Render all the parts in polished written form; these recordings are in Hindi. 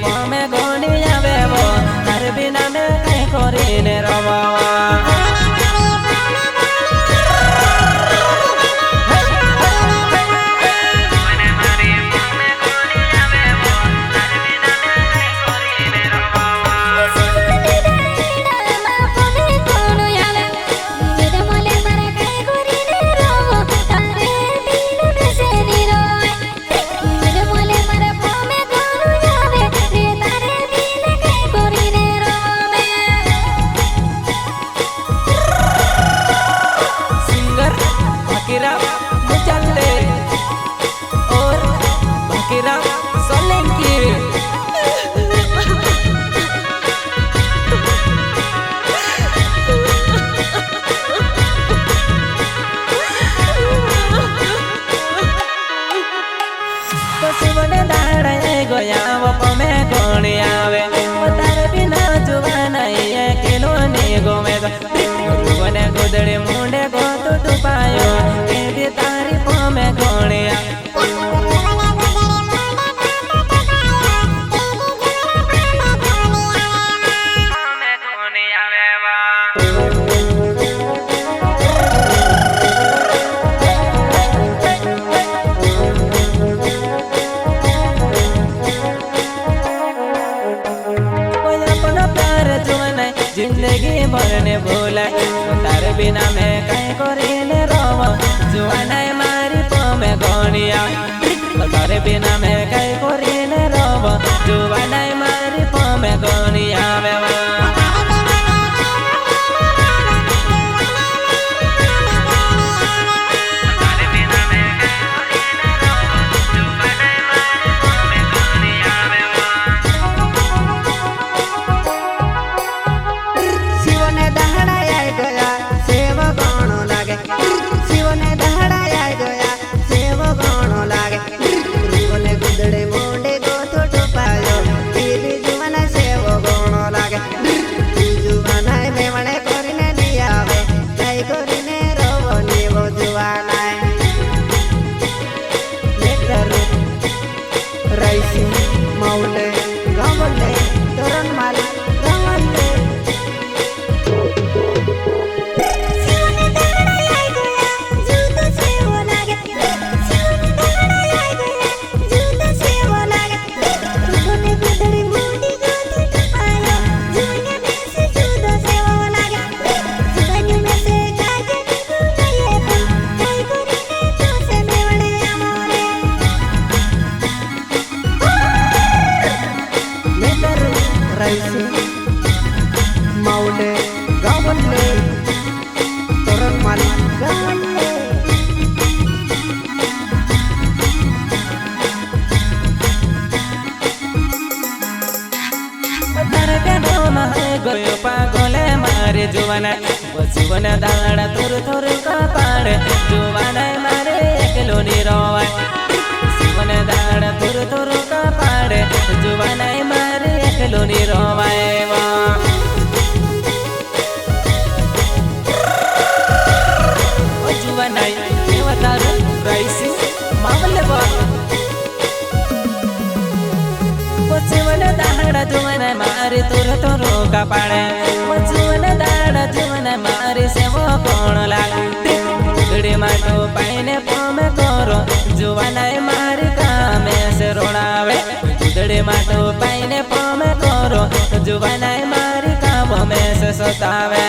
पमे गोनी आवे वो तारे बिना में कहीं कोरी ने रवा गया वो पमे कोणी आवे तारे बिना जुवान ये किलो ने गोमे गोने गोदड़े मुंडे गो तो टुपायो के भी तारी पमे कोणी जिंदगी भरने भूला तारे बिना मैं कहीं कोरीने रोवा जुआना मारी पमे गोनिया तारे बिना मैं कहीं कोरीने रोवा जुआना मारी पमे गोनिया वेवा माउले गावले तोरण माल गावले सिवने दहड़ा आय गया जूत सेव लागे सिवने दहड़ा आय गया जूत सेव लागे कोने गुदड़ी मुंडी गोती आयो जुने में से जूत सेव लागे जुने में से काजे गुनाये तो कई कोरीने तो से मेवणे अमोरे राइसे माउले गावले तोरण माल गावले तारे बेनो माहे गयो पागले मारे जुवाना बसुवना दाड़ा तुर तुर का पाड़े जुवाना मारे एकलो नी रोवाय बसुवना दाड़ा तुर तुर का पाड़े जुवाना मारे एकलो नी रोवाय वा ओ जुवाना देवतारू राइसी मावले बा बसुवना दाड़ा जुवाना मारे तुर तुर का पाड़े बसुवना दाड़ा जुवाना मारे से वो कोण लागे गड़े माटो पाइने पमे करो जुवाना मारे कामे से रोणावे गड़े माटो पाइने पमे करो जुवाना मारे काम में से सतावे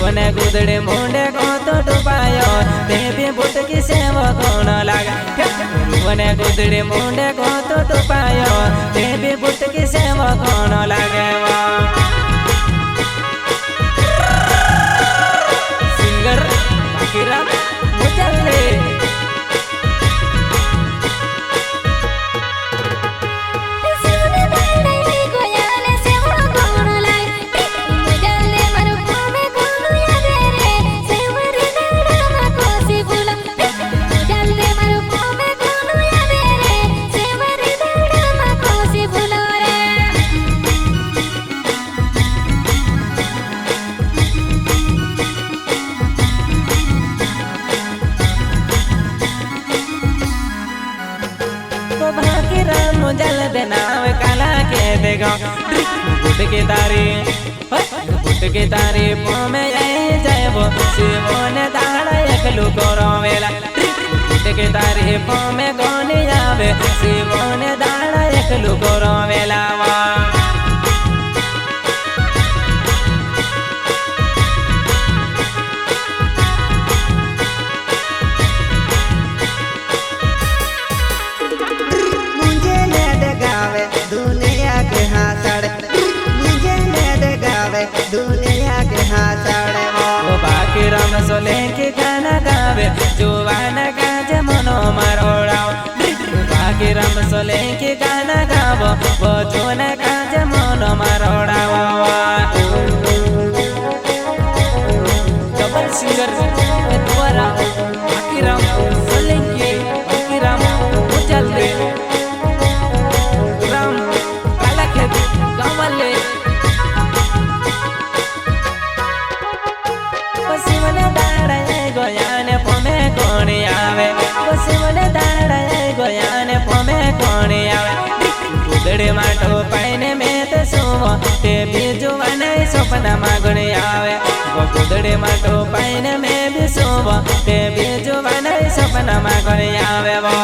મને ગુદડે મોંડે ગોતો ટુપાયો તે બી બુટકી સેવો કોણ લાગે મને ગુદડે મોંડે ગોતો ટુપાયો તે બી બુટકી સેવો કોણ લાગે સિંગર બાકીરામ મુજલ્લે जल देनाव काला के देगा बुट के तारी पोमे जाए वो शिवने दाड़ा एकलू करो वेला बुट के तारी पोमे गोने आवे शिवने दाड़ा एकलू करो वेला दुनिया के हाथड़े वो बाकी राम सोले के गाना गावे जुवाना गाज मनो मरोड़ाओ बाकी राम सोले के गाना गावो वो जोना गाज मनो मरोड़ाओ डबल सिंगर द्वारा बाकी राम सोले के बाकी राम मुजल्ले राम काला के गावले पसिमने दाड़ा गोयाने पोमे कोणी आवे पसिमने दाड़ा गोयाने पोमे कोणी आवे गुदड़े माटो पाइने में तो सुवो ते भी जुवाने सपना मागणे आवे वो गुदड़े माटो पाइने में भी सुवो ते भी जुवाने सपना मागणे आवे वो